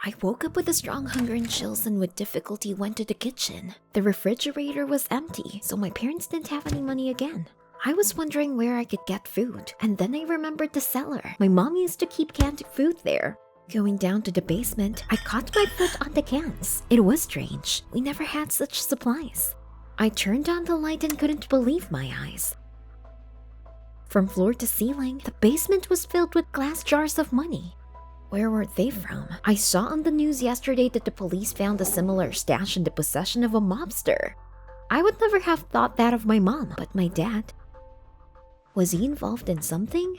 I woke up with a strong hunger and chills and with difficulty went to the kitchen. The refrigerator was empty, so my parents didn't have any money again. I was wondering where I could get food, and then I remembered the cellar. My mom used to keep canned food there. Going down to the basement, I caught my foot on the cans. It was strange. We never had such supplies. I turned on the light and couldn't believe my eyes. From floor to ceiling, the basement was filled with glass jars of money. Where were they from? I saw on the news yesterday that the police found a similar stash in the possession of a mobster. I would never have thought that of my mom, but my dad. Was he involved in something?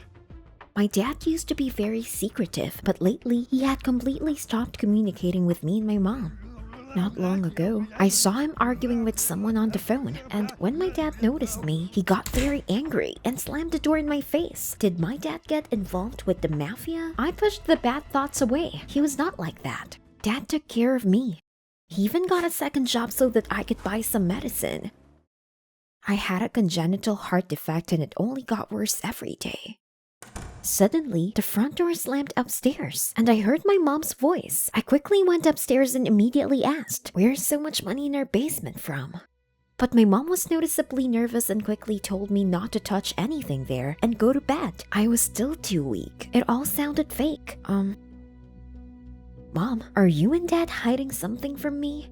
My dad used to be very secretive, but lately he had completely stopped communicating with me and my mom. Not long ago, I saw him arguing with someone on the phone, and when my dad noticed me, he got very angry and slammed the door in my face. Did my dad get involved with the mafia? I pushed the bad thoughts away. He was not like that. Dad took care of me. He even got a second job so that I could buy some medicine. I had a congenital heart defect and it only got worse every day. Suddenly, the front door slammed upstairs, and I heard my mom's voice. I quickly went upstairs and immediately asked, "Where's so much money in our basement from?" But my mom was noticeably nervous and quickly told me not to touch anything there and go to bed. I was still too weak. It all sounded fake. Mom, are you and Dad hiding something from me?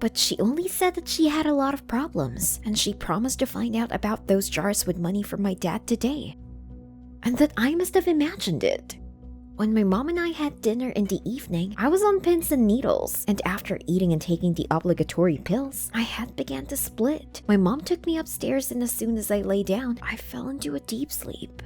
But she only said that she had a lot of problems, and she promised to find out about those jars with money from my dad today. And that I must have imagined it. When my mom and I had dinner in the evening, I was on pins and needles, and after eating and taking the obligatory pills, my head began to split. My mom took me upstairs, and as soon as I lay down, I fell into a deep sleep.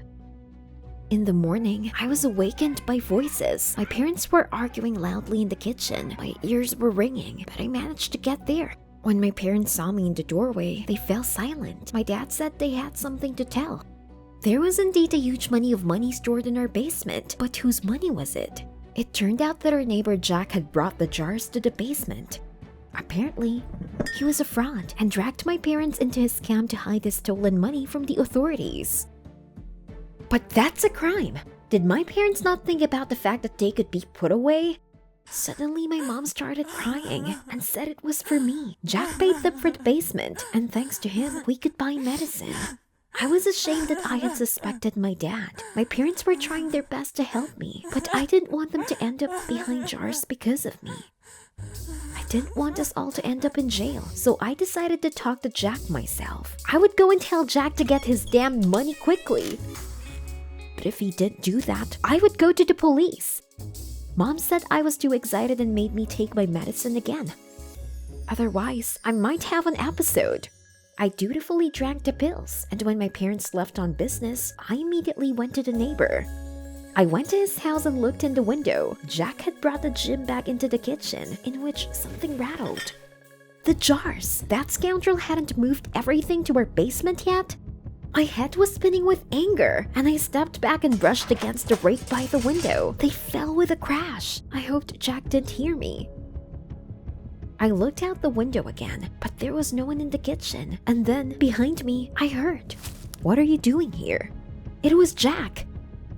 In the morning, I was awakened by voices. My parents were arguing loudly in the kitchen. My ears were ringing, but I managed to get there. When my parents saw me in the doorway, they fell silent. My dad said they had something to tell. There was indeed a huge money of money stored in our basement, but whose money was it? It turned out that our neighbor Jack had brought the jars to the basement. Apparently, he was a fraud and dragged my parents into his scam to hide his stolen money from the authorities. But that's a crime! Did my parents not think about the fact that they could be put away? Suddenly, my mom started crying and said it was for me. Jack paid them for the basement, and thanks to him, we could buy medicine. I was ashamed that I had suspected my dad. My parents were trying their best to help me, but I didn't want them to end up behind jars because of me. I didn't want us all to end up in jail, so I decided to talk to Jack myself. I would go and tell Jack to get his damn money quickly. But if he didn't do that, I would go to the police. Mom said I was too excited and made me take my medicine again. Otherwise, I might have an episode. I dutifully drank the pills, and when my parents left on business, I immediately went to the neighbor. I went to his house and looked in the window. Jack had brought the gym bag into the kitchen, in which something rattled. The jars! That scoundrel hadn't moved everything to our basement yet? My head was spinning with anger, and I stepped back and brushed against the rake by the window. They fell with a crash. I hoped Jack didn't hear me. I looked out the window again, but there was no one in the kitchen. And then, behind me, I heard, "What are you doing here?" It was Jack.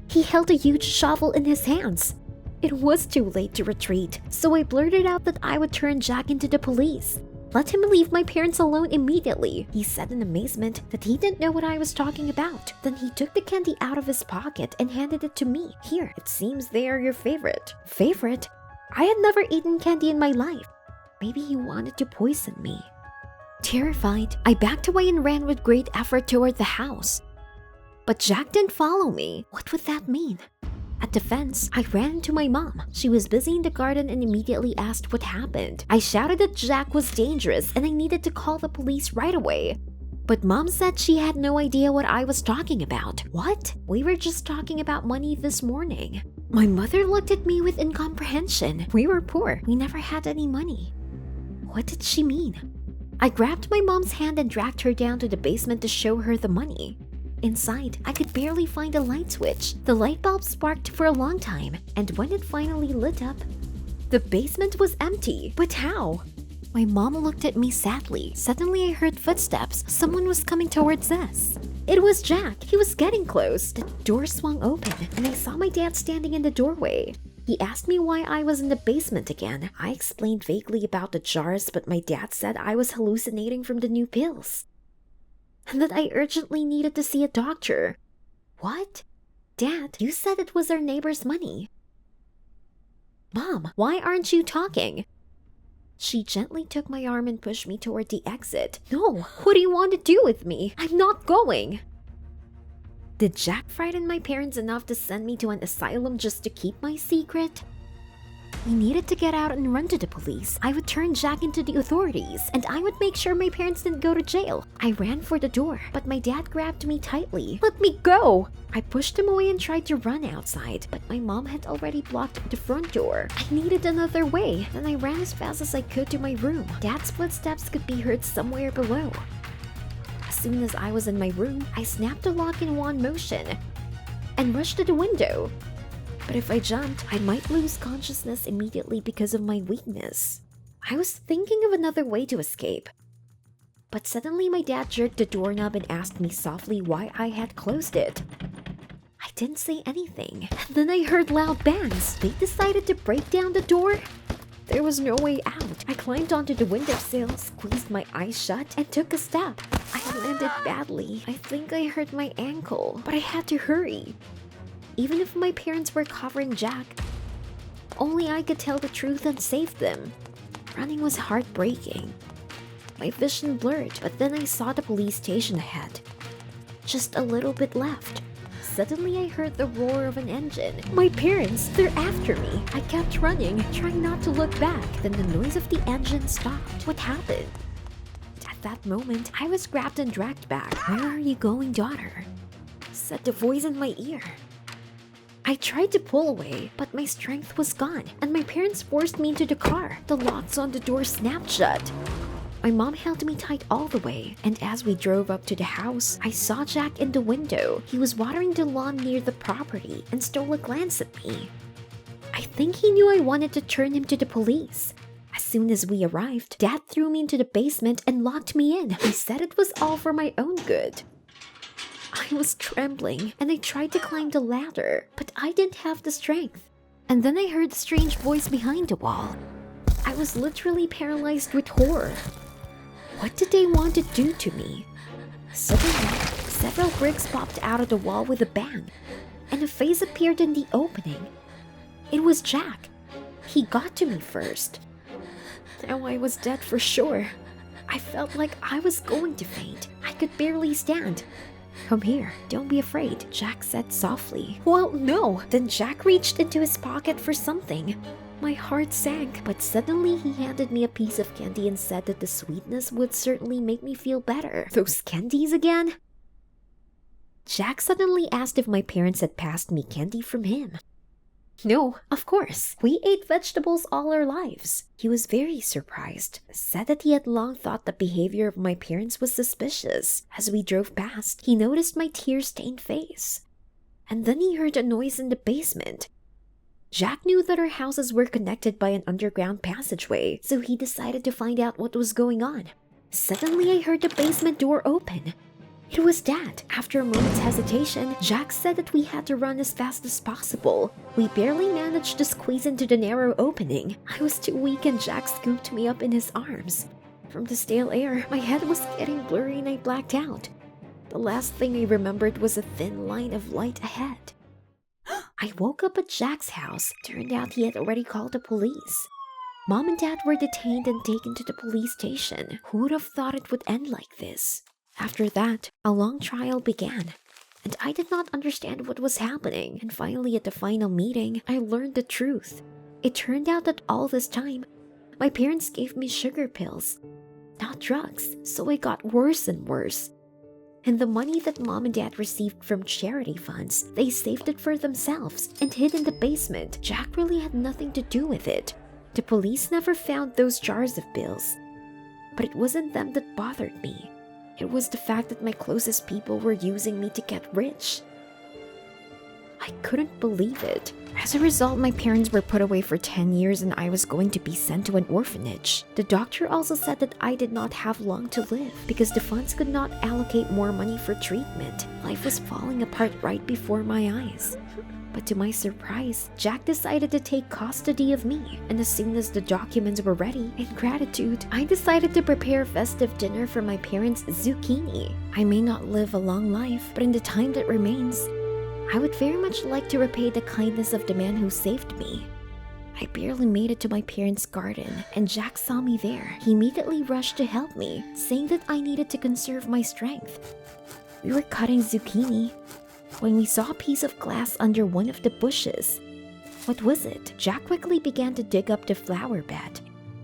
He held a huge shovel in his hands. It was too late to retreat, so I blurted out that I would turn Jack into the police. Let him leave my parents alone immediately. He said in amazement that he didn't know what I was talking about. Then he took the candy out of his pocket and handed it to me. "Here, it seems they are your favorite." Favorite? I had never eaten candy in my life. Maybe he wanted to poison me. Terrified, I backed away and ran with great effort toward the house. But Jack didn't follow me. What would that mean? At the fence, I ran to my mom. She was busy in the garden and immediately asked what happened. I shouted that Jack was dangerous and I needed to call the police right away. But Mom said she had no idea what I was talking about. What? We were just talking about money this morning. My mother looked at me with incomprehension. We were poor. We never had any money. What did she mean? I grabbed my mom's hand and dragged her down to the basement to show her the money. Inside, I could barely find a light switch. The light bulb sparked for a long time, and when it finally lit up, the basement was empty. But how? My mom looked at me sadly. Suddenly, I heard footsteps. Someone was coming towards us. It was Jack. He was getting close. The door swung open, and I saw my dad standing in the doorway. He asked me why I was in the basement again. I explained vaguely about the jars, but my dad said I was hallucinating from the new pills. And that I urgently needed to see a doctor. What? Dad, you said it was our neighbor's money. Mom, why aren't you talking? She gently took my arm and pushed me toward the exit. No, what do you want to do with me? I'm not going. Did Jack frighten my parents enough to send me to an asylum just to keep my secret? We needed to get out and run to the police. I would turn Jack into the authorities, and I would make sure my parents didn't go to jail. I ran for the door, but my dad grabbed me tightly. Let me go! I pushed him away and tried to run outside, but my mom had already blocked the front door. I needed another way, then I ran as fast as I could to my room. Dad's footsteps could be heard somewhere below. As soon as I was in my room, I snapped the lock in one motion and rushed to the window. But if I jumped, I might lose consciousness immediately because of my weakness. I was thinking of another way to escape. But suddenly my dad jerked the doorknob and asked me softly why I had closed it. I didn't say anything. And then I heard loud bangs. They decided to break down the door. There was no way out. I climbed onto the windowsill, squeezed my eyes shut, and took a step. I landed badly. I think I hurt my ankle, but I had to hurry. Even if my parents were covering Jack, only I could tell the truth and save them. Running was heartbreaking. My vision blurred, but then I saw the police station ahead. Just a little bit left. Suddenly I heard the roar of an engine. My parents, they're after me. I kept running, trying not to look back. Then the noise of the engine stopped. What happened? At that moment, I was grabbed and dragged back. Where are you going, daughter? Said the voice in my ear. I tried to pull away, but my strength was gone, and my parents forced me into the car. The locks on the door snapped shut. My mom held me tight all the way, and as we drove up to the house, I saw Jack in the window. He was watering the lawn near the property and stole a glance at me. I think he knew I wanted to turn him to the police. As soon as we arrived, Dad threw me into the basement and locked me in. He said it was all for my own good. I was trembling, and I tried to climb the ladder, but I didn't have the strength. And then I heard a strange voice behind the wall. I was literally paralyzed with horror. What did they want to do to me? Suddenly, several bricks popped out of the wall with a bang, and a face appeared in the opening. It was Jack. He got to me first. Now I was dead for sure. I felt like I was going to faint. I could barely stand. Come here, don't be afraid, Jack said softly. Well, no. Then Jack reached into his pocket for something. My heart sank, but suddenly he handed me a piece of candy and said that the sweetness would certainly make me feel better. Those candies again? Jack suddenly asked if my parents had passed me candy from him. No, of course. We ate vegetables all our lives. He was very surprised, said that he had long thought the behavior of my parents was suspicious. As we drove past, he noticed my tear-stained face. And then he heard a noise in the basement. Jack knew that our houses were connected by an underground passageway, so he decided to find out what was going on. Suddenly, I heard the basement door open. It was Dad. After a moment's hesitation, Jack said that we had to run as fast as possible. We barely managed to squeeze into the narrow opening. I was too weak and Jack scooped me up in his arms. From the stale air, my head was getting blurry and I blacked out. The last thing I remembered was a thin line of light ahead. I woke up at Jack's house. Turned out he had already called the police. Mom and Dad were detained and taken to the police station. Who would have thought it would end like this? After that, a long trial began, and I did not understand what was happening. And finally, at the final meeting, I learned the truth. It turned out that all this time, my parents gave me sugar pills, not drugs, so it got worse and worse. And the money that Mom and Dad received from charity funds, they saved it for themselves and hid in the basement. Jack really had nothing to do with it. The police never found those jars of bills. But it wasn't them that bothered me. It was the fact that my closest people were using me to get rich. I couldn't believe it. As a result, my parents were put away for 10 years and I was going to be sent to an orphanage. The doctor also said that I did not have long to live because the funds could not allocate more money for treatment. Life was falling apart right before my eyes. But to my surprise, Jack decided to take custody of me, and as soon as the documents were ready, in gratitude, I decided to prepare a festive dinner for my parents' Zucchini. I may not live a long life, but in the time that remains, I would very much like to repay the kindness of the man who saved me. I barely made it to my parents' garden, and Jack saw me there. He immediately rushed to help me, saying that I needed to conserve my strength. We were cutting zucchini when we saw a piece of glass under one of the bushes. What was it? Jack quickly began to dig up the flower bed,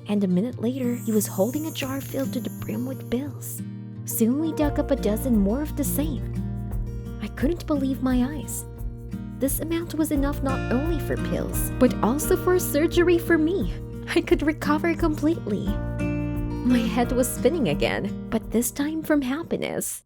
and a minute later, he was holding a jar filled to the brim with pills. Soon we dug up a dozen more of the same. I couldn't believe my eyes. This amount was enough not only for pills, but also for surgery for me. I could recover completely. My head was spinning again, but this time from happiness.